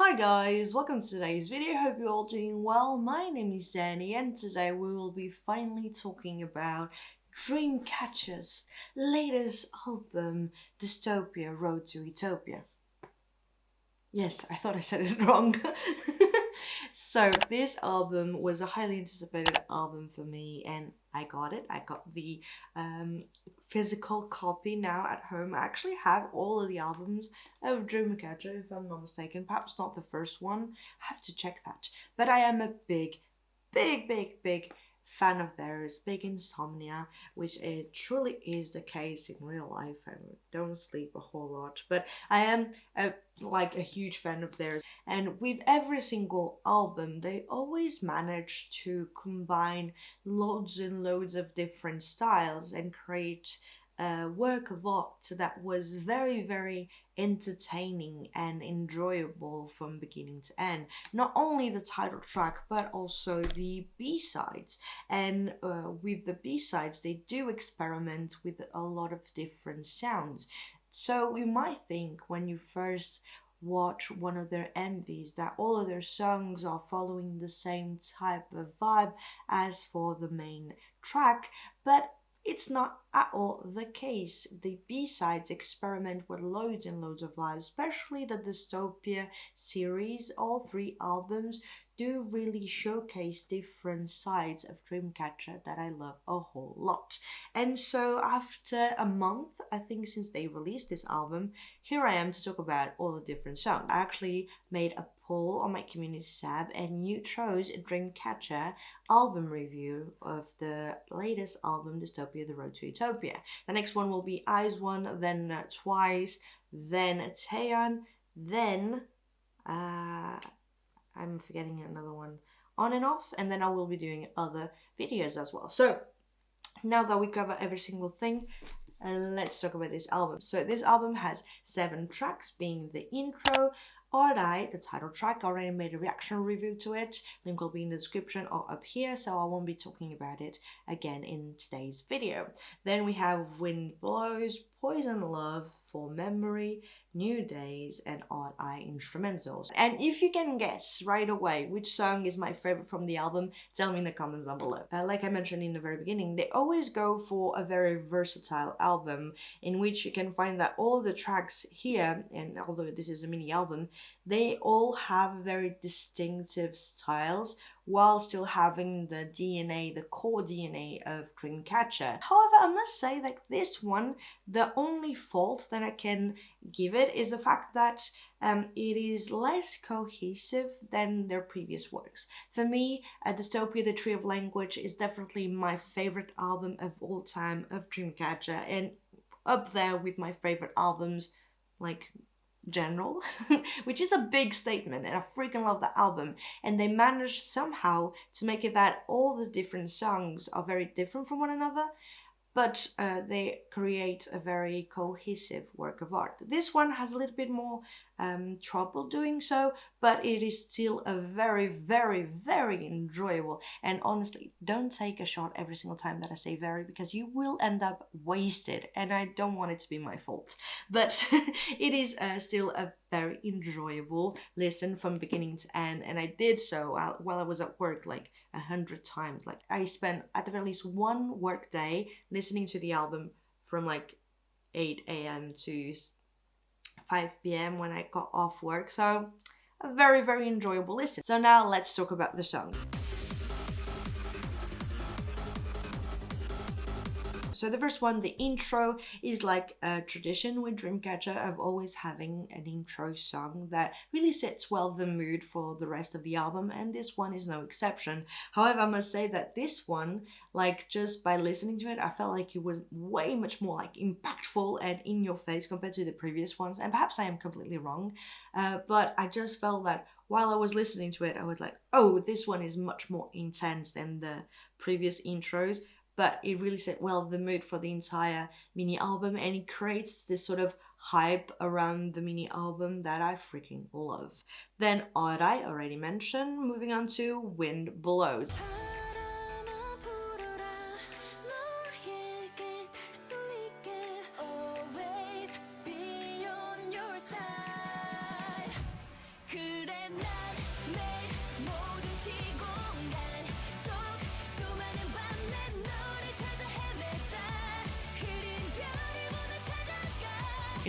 Hi guys, welcome to today's video. Hope you're all doing well. My name is Danny and today we will be finally talking about Dreamcatcher's latest album, Dystopia, Road to Utopia. Yes, I thought I said it wrong. So this album was a highly anticipated album for me and I got it. I got the physical copy now at home. I actually have all of the albums of Dreamcatcher, if I'm not mistaken. Perhaps not the first one. I have to check that. But I am a big fan of theirs, big insomnia, which it truly is the case in real life. I don't sleep a whole lot, but I am a huge fan of theirs. And with every single album, they always manage to combine loads and loads of different styles and create a work of art that was very entertaining and enjoyable from beginning to end. Not only the title track, but also the B-sides. And with the B-sides, they do experiment with a lot of different sounds. So you might think when you first watch one of their MVs that all of their songs are following the same type of vibe as for the main track, but it's not at all the case. The B-sides experiment with loads and loads of vibes, especially the Dystopia series. All three albums do really showcase different sides of Dreamcatcher that I love a whole lot. And so after a month, I think since they released this album, here I am to talk about all the different songs. I actually made a poll on my community tab and you chose a Dreamcatcher album review of the latest album, Dystopia, The Road to Utopia. The next one will be Eyes One, then Twice, then Taeyeon, then I'm forgetting another one, On and Off, and then I will be doing other videos as well. So now that we cover every single thing, let's talk about this album. So this album has 7 tracks, being the intro, Alright, the title track. I already made a reaction review to it. Link will be in the description or up here, so I won't be talking about it again in today's video. Then we have Wind Blows, Poison Love, For Memory, New Days, and Odd Eye instrumentals. And if you can guess right away which song is my favorite from the album, tell me in the comments down below. Like I mentioned in the very beginning, they always go for a very versatile album in which you can find that all the tracks here, and although this is a mini album, they all have very distinctive styles while still having the DNA, the core DNA of Dreamcatcher. However, I must say that this one, the only fault that I can give it is the fact that it is less cohesive than their previous works. For me, Dystopia, The Tree of Language is definitely my favorite album of all time of Dreamcatcher, and up there with my favorite albums, like general, which is a big statement, and I freaking love that album. And they managed somehow to make it that all the different songs are very different from one another, but they create a very cohesive work of art. This one has a little bit more trouble doing so, but it is still a very enjoyable. And honestly, don't take a shot every single time that I say very, because you will end up wasted, and I don't want it to be my fault. But it is still a very enjoyable listen from beginning to end, and I did so while I was at work like 100 times. Like I spent at the very least one work day listening to the album from like 8 a.m. to 5 p.m. when I got off work, so a very enjoyable listen. So now let's talk about the song. So the first one, the intro, is like a tradition with Dreamcatcher of always having an intro song that really sets well the mood for the rest of the album, and this one is no exception. However, I must say that this one, like just by listening to it, I felt like it was way much more like impactful and in your face compared to the previous ones, and perhaps I am completely wrong, but I just felt that while I was listening to it, I was like, oh, this one is much more intense than the previous intros. But it really set well the mood for the entire mini album, and it creates this sort of hype around the mini album that I freaking love. Then Odd Eye, already mentioned. Moving on to Wind Blows.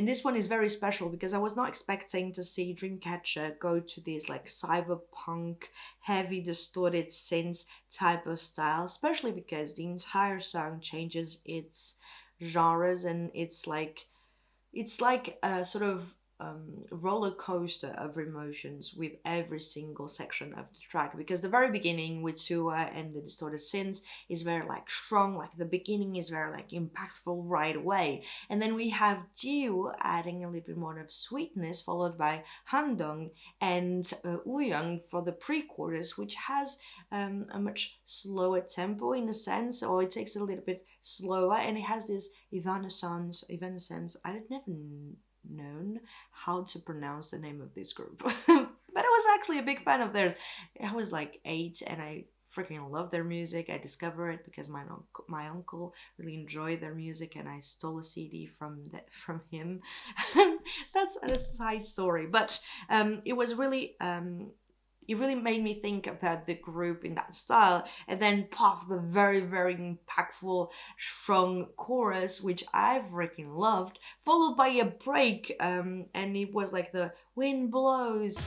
And this one is very special because I was not expecting to see Dreamcatcher go to this like cyberpunk, heavy distorted synth type of style, especially because the entire song changes its genres, and it's like a sort of roller coaster of emotions with every single section of the track, because the very beginning with Sua and the distorted synths is very like strong, like the beginning is very like impactful right away, and then we have Jiu adding a little bit more of sweetness, followed by Handong and Wooyoung for the pre-chorus, which has a much slower tempo in a sense, or it takes it a little bit slower, and it has this evanescence. I've never known how to pronounce the name of this group, but I was actually a big fan of theirs. I was like 8 and I freaking love their music. I discovered it because my uncle really enjoyed their music, and I stole a CD from him. That's a side story, but it was really it really made me think about the group in that style, and then pop, the very, very impactful, strong chorus, which I freaking loved, followed by a break, and it was like the wind blows.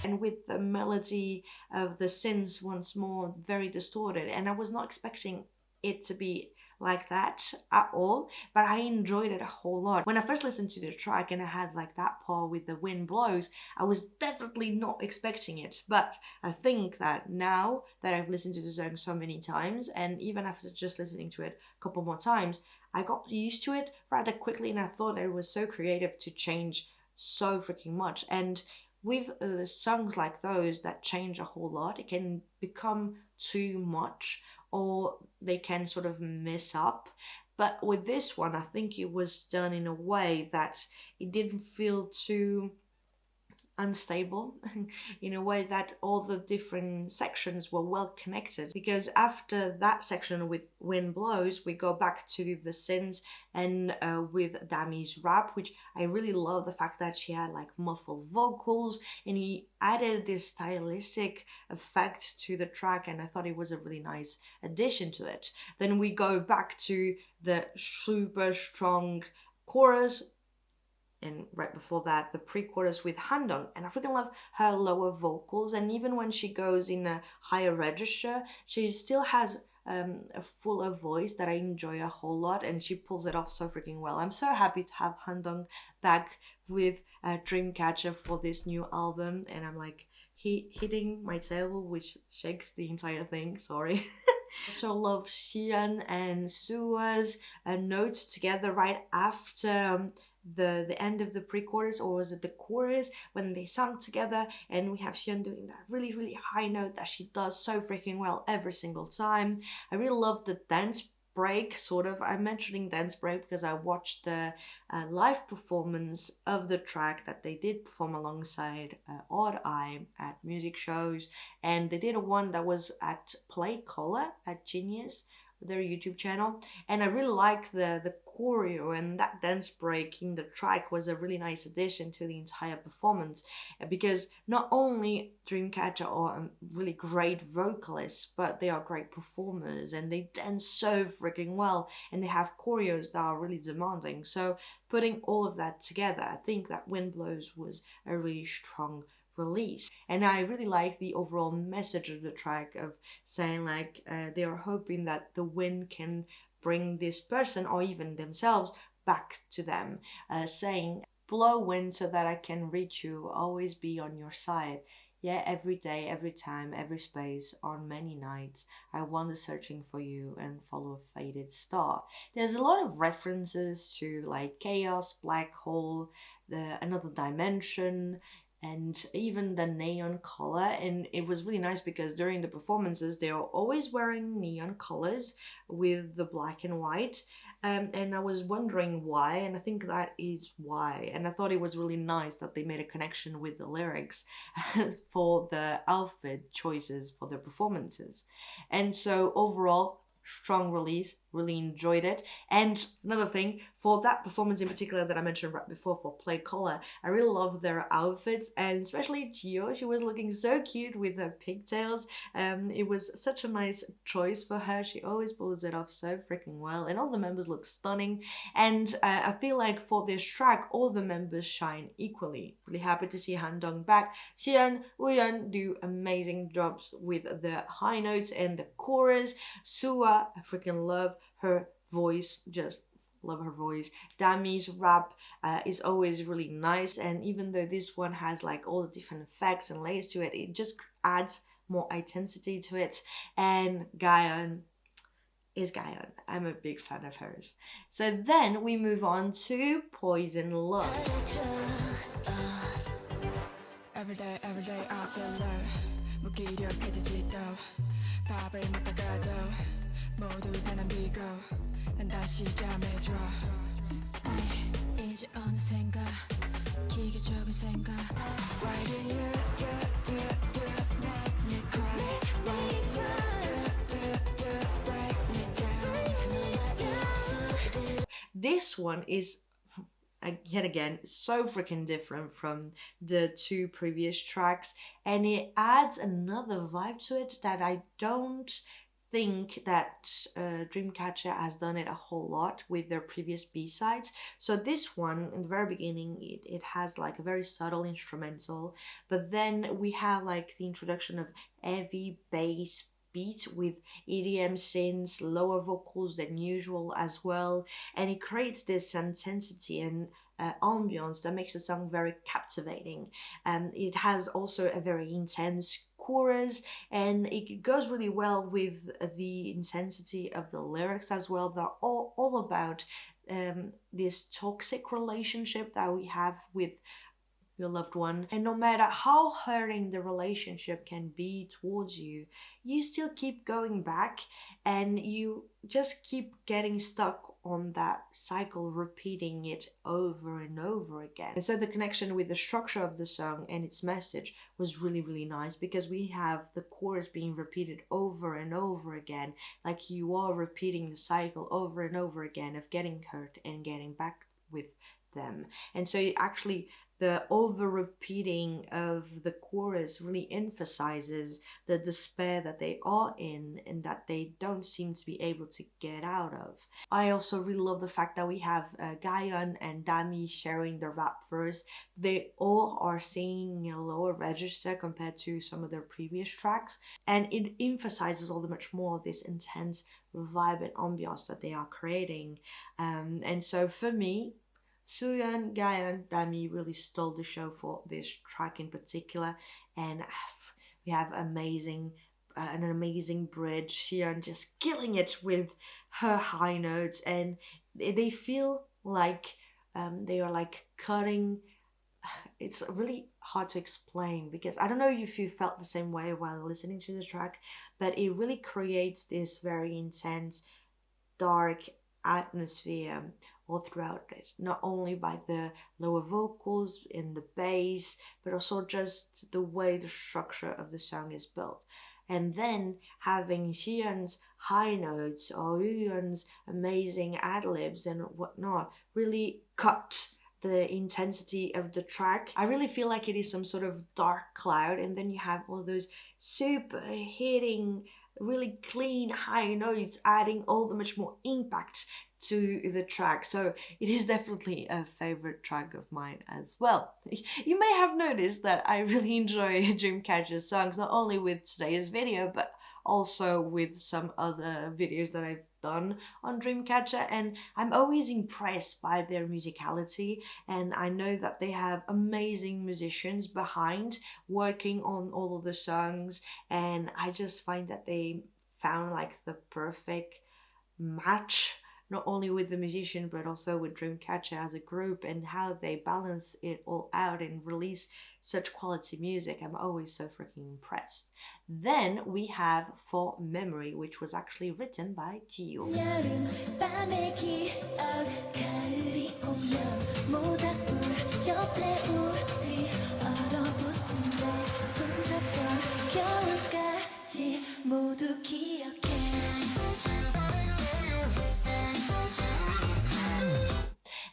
And with the melody of the synths once more very distorted, and I was not expecting it to be like that at all, but I enjoyed it a whole lot. When I first listened to the track and I had like that part with the wind blows, I was definitely not expecting it, but I think that now that I've listened to the song so many times, and even after just listening to it a couple more times, I got used to it rather quickly, and I thought it was so creative to change so freaking much. And with songs like those that change a whole lot, it can become too much, or they can sort of mess up. But with this one, I think it was done in a way that it didn't feel too unstable, in a way that all the different sections were well connected, because after that section with wind blows, we go back to the synths and with Dami's rap, which I really love the fact that she had like muffled vocals, and he added this stylistic effect to the track, and I thought it was a really nice addition to it. Then we go back to the super strong chorus, and right before that the pre-chorus with Handong, and I freaking love her lower vocals, and even when she goes in a higher register, she still has a fuller voice that I enjoy a whole lot, and she pulls it off so freaking well. I'm so happy to have Handong back with Dreamcatcher for this new album, and I'm like hitting my table, which shakes the entire thing, sorry. Also love Xian and Sua's notes together right after the end of the pre-chorus, or was it the chorus, when they sang together, and we have Xian doing that really, really high note that she does so freaking well every single time. I really love the dance break, sort of. I'm mentioning dance break because I watched the live performance of the track that they did perform alongside Odd Eye at music shows, and they did a one that was at Play Color at Genius, their YouTube channel, and I really like the choreo, and that dance break in the track was a really nice addition to the entire performance, because not only Dreamcatcher are really great vocalists, but they are great performers, and they dance so freaking well, and they have choreos that are really demanding. So putting all of that together, I think that Wind Blows was a really strong release, and I really like the overall message of the track, of saying like they are hoping that the wind can bring this person or even themselves back to them, saying, blow wind so that I can reach you, always be on your side. Yeah, every day, every time, every space, on many nights, I wander searching for you and follow a faded star. There's a lot of references to like chaos, black hole, another dimension, and even the neon color. And it was really nice because during the performances they are always wearing neon colors with the black and white, and I was wondering why, and I think that is why. And I thought it was really nice that they made a connection with the lyrics for the outfit choices for their performances. And so overall, strong release, really enjoyed it. And another thing, for that performance in particular that I mentioned right before for Play Color, I really love their outfits, and especially Gio. She was looking so cute with her pigtails. It was such a nice choice for her. She always pulls it off so freaking well, and all the members look stunning. And I feel like for this track, all the members shine equally. Really happy to see Han-dong back. Xian, Wooyeon do amazing jobs with the high notes and the chorus. Sua, I freaking love her voice, just love her voice. Dami's rap is always really nice, and even though this one has like all the different effects and layers to it, it just adds more intensity to it. And Gayeon is Gayeon. I'm a big fan of hers. So then we move on to Poison Love. Every day I feel love. 무기력해지지도 밥을 먹다가도 모두 다 남기고 난 다시 잠에 들어. 이제 어느샌가 기계적인 생각. Why do you make me cry? Why do you break me down? This one is yet again so freaking different from the two previous tracks, and it adds another vibe to it that I don't think that Dreamcatcher has done it a whole lot with their previous B-sides. So this one, in the very beginning, it has like a very subtle instrumental, but then we have like the introduction of heavy bass beat with EDM synths, lower vocals than usual as well, and it creates this intensity and ambience that makes the song very captivating. It has also a very intense chorus, and it goes really well with the intensity of the lyrics as well. They're all about this toxic relationship that we have with your loved one, and no matter how hurting the relationship can be towards you, you still keep going back and you just keep getting stuck on that cycle, repeating it over and over again. And so the connection with the structure of the song and its message was really nice, because we have the chorus being repeated over and over again, like you are repeating the cycle over and over again of getting hurt and getting back with them. And so actually the over repeating of the chorus really emphasizes the despair that they are in and that they don't seem to be able to get out of. I also really love the fact that we have Gayeon and Dami sharing the rap verse. They all are singing in a lower register compared to some of their previous tracks, and it emphasizes all the much more of this intense vibe and ambiance that they are creating. And so for me, Suyeon, Gayeon, Dami really stole the show for this track in particular, and we have an amazing bridge. Suyeon just killing it with her high notes, and they feel like they are like cutting. It's really hard to explain, because I don't know if you felt the same way while listening to the track, but it really creates this very intense, dark atmosphere all throughout it, not only by the lower vocals and the bass, but also just the way the structure of the song is built. And then having Xian's high notes or Yuyeon's amazing ad-libs and whatnot really cut the intensity of the track. I really feel like it is some sort of dark cloud, and then you have all those super hitting, really clean high notes adding all the much more impact to the track. So it is definitely a favorite track of mine as well. You may have noticed that I really enjoy Dreamcatcher's songs, not only with today's video, but also with some other videos that I've done on Dreamcatcher, and I'm always impressed by their musicality, and I know that they have amazing musicians behind working on all of the songs, and I just find that they found like the perfect match, not only with the musician but also with Dreamcatcher as a group, and how they balance it all out and release such quality music. I'm always so freaking impressed. Then we have For Memory, which was actually written by Gio.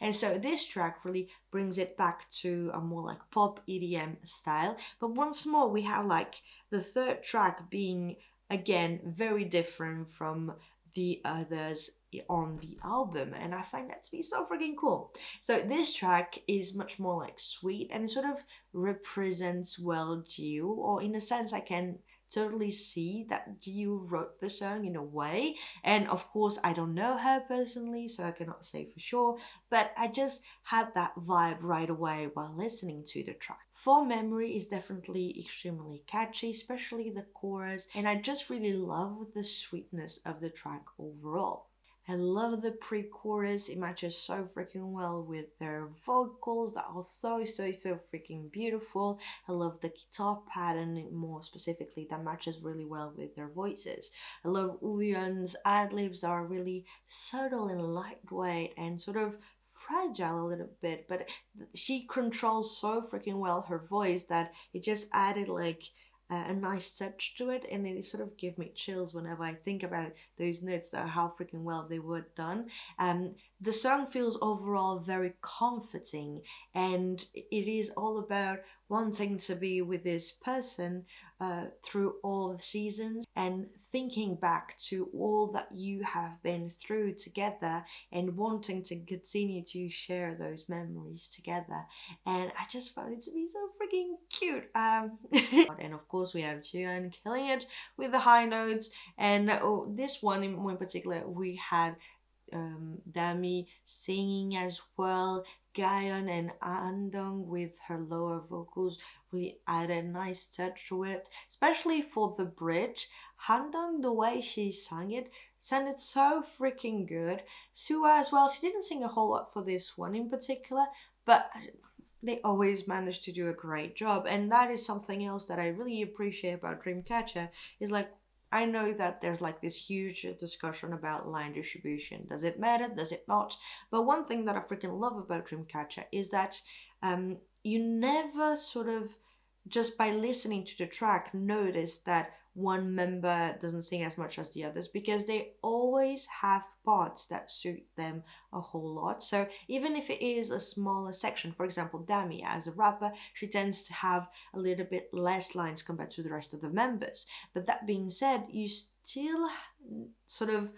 And so this track really brings it back to a more like pop EDM style. But once more, we have like the third track being again very different from the others on the album, and I find that to be so freaking cool. So this track is much more like sweet, and it sort of represents well Jiu, or in a sense I can totally see that Jiu wrote the song in a way. And of course I don't know her personally, so I cannot say for sure, but I just had that vibe right away while listening to the track. For Memory is definitely extremely catchy, especially the chorus, and I just really love the sweetness of the track overall. I love the pre-chorus, it matches so freaking well with their vocals that are so freaking beautiful. I love the guitar pattern more specifically that matches really well with their voices. I love Ulyon's ad-libs that are really subtle and lightweight and sort of fragile a little bit, but she controls so freaking well her voice that it just added like a nice touch to it, and it sort of give me chills whenever I think about those notes, that how freaking well they were done. The song feels overall very comforting, and it is all about wanting to be with this person through all the seasons and thinking back to all that you have been through together and wanting to continue to share those memories together. And I just found it to be so freaking cute. And of course we have Jian killing it with the high notes, and this one in particular we had Dami singing as well. Gayeon and Andong with her lower vocals really added a nice touch to it, especially for the bridge. Handong, the way she sang it, sounded so freaking good. Sua as well, she didn't sing a whole lot for this one in particular, but they always manage to do a great job, and that is something else that I really appreciate about Dreamcatcher, is like, I know that there's like this huge discussion about line distribution. Does it matter? Does it not? But one thing that I freaking love about Dreamcatcher is that you never sort of, just by listening to the track, notice that one member doesn't sing as much as the others, because they always have parts that suit them a whole lot. So even if it is a smaller section, for example, Dami as a rapper, she tends to have a little bit less lines compared to the rest of the members. But that being said, you still sort of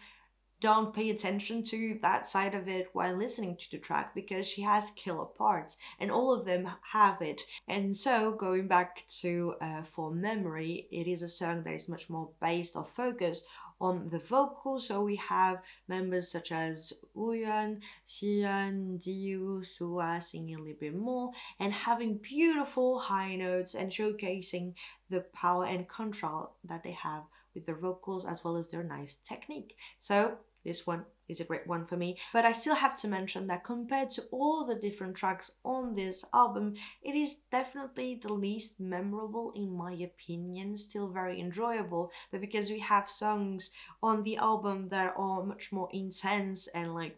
don't pay attention to that side of it while listening to the track, because she has killer parts and all of them have it. And so going back to For Memory, it is a song that is much more based or focused on the vocals. So we have members such as Uyeon, Xian, Jiu, Sua singing a little bit more and having beautiful high notes and showcasing the power and control that they have with their vocals, as well as their nice technique. So this one is a great one for me. But I still have to mention that compared to all the different tracks on this album, it is definitely the least memorable in my opinion. Still very enjoyable, but because we have songs on the album that are much more intense and like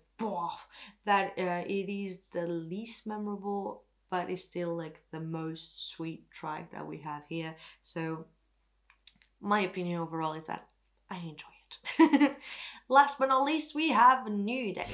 that it is the least memorable, but it's still like the most sweet track that we have here. So my opinion overall is that I enjoy it. Last but not least, we have New Day.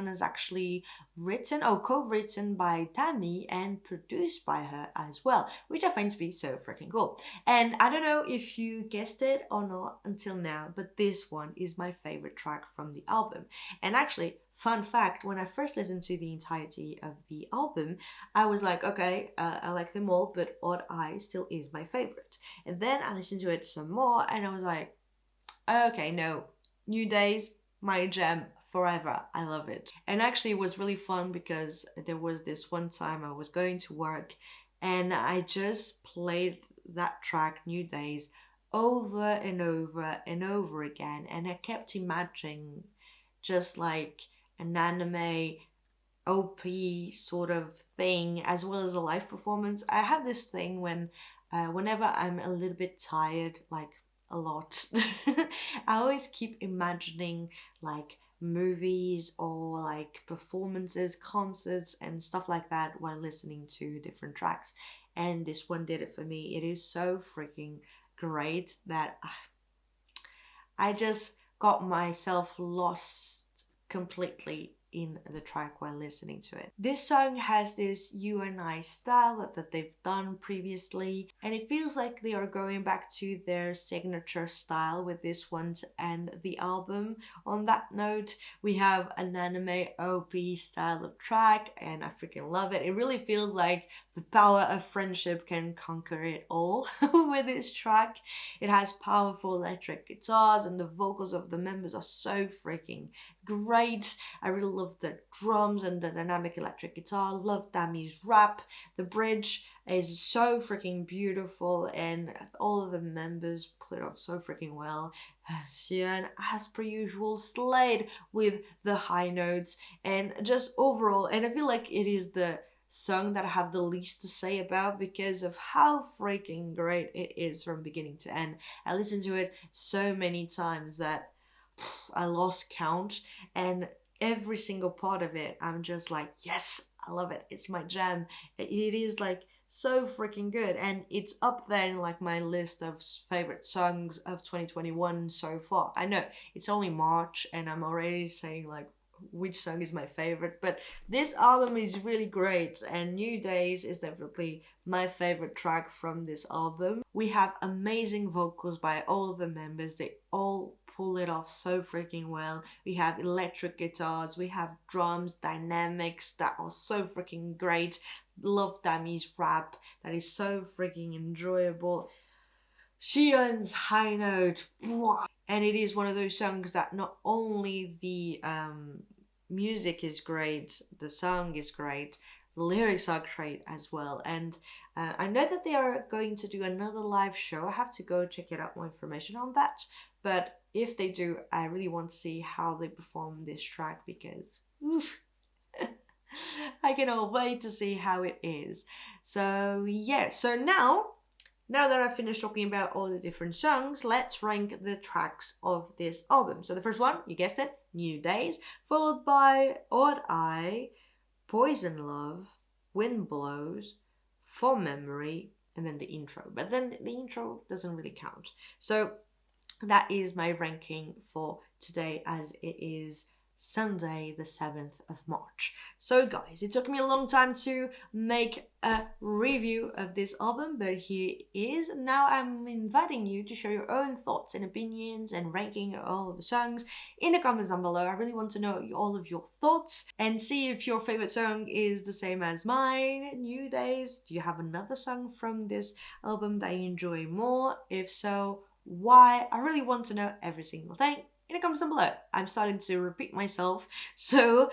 Is actually co-written by Dami and produced by her as well, which I find to be so freaking cool. And I don't know if you guessed it or not until now, but this one is my favorite track from the album. And actually, fun fact, when I first listened to the entirety of the album, I was like, okay, I like them all, but Odd Eye still is my favorite. And then I listened to it some more and I was like, okay, no, New Day's my gem forever. I love it. And actually it was really fun because there was this one time I was going to work and I just played that track, New Days, over and over and over again, and I kept imagining just like an anime OP sort of thing, as well as a live performance. I have this thing when whenever I'm a little bit tired, like a lot, I always keep imagining like movies or like performances, concerts, and stuff like that while listening to different tracks. And this one did it for me. It is so freaking great that I just got myself lost completely in the track while listening to it. This song has this you and I style that they've done previously, and it feels like they are going back to their signature style with this one and the album. On that note, we have an anime OP style of track, and I freaking love it. It really feels like the power of friendship can conquer it all with this track. It has powerful electric guitars, and the vocals of the members are so freaking great. I really love the drums and the dynamic electric guitar. Love Dami's rap. The bridge is so freaking beautiful, and all of the members put it on so freaking well. Xian, as per usual, slayed with the high notes, and just overall, and I feel like it is the song that I have the least to say about because of how freaking great it is from beginning to end. I listened to it so many times that I lost count, and every single part of it, I'm just like, yes, I love it. It's my jam. It is like so freaking good, and it's up there in like my list of favorite songs of 2021 so far. I know it's only March, and I'm already saying like which song is my favorite, but this album is really great, and New Days is definitely my favorite track from this album. We have amazing vocals by all the members. They all pull it off so freaking well. We have electric guitars, we have drums, dynamics that are so freaking great. Love Dami's rap that is so freaking enjoyable. Xian's high note, and it is one of those songs that not only the music is great, the song is great, the lyrics are great as well. And I know that they are going to do another live show. I have to go check it out, more information on that. But if they do, I really want to see how they perform this track, because oof, I cannot wait to see how it is. So yeah, so now that I've finished talking about all the different songs, let's rank the tracks of this album. So the first one, you guessed it, New Days, followed by Odd Eye, Poison Love, Wind Blows, For Memory, and then the intro. But then the intro doesn't really count. So that is my ranking for today, as it is Sunday the 7th of March. So guys, it took me a long time to make a review of this album, but here it is. Now I'm inviting you to share your own thoughts and opinions and ranking all of the songs in the comments down below. I really want to know all of your thoughts and see if your favorite song is the same as mine. New Days, do you have another song from this album that you enjoy more? If so, why? I really want to know every single thing in the comments down below. I'm starting to repeat myself, so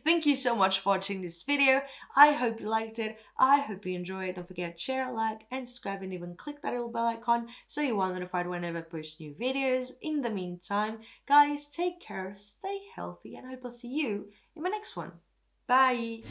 thank you so much for watching this video. I hope you liked it. I hope you enjoyed it. Don't forget to share, like, and subscribe, and even click that little bell icon so you are notified whenever I post new videos. In the meantime, guys, take care, stay healthy, and I hope I'll see you in my next one. Bye!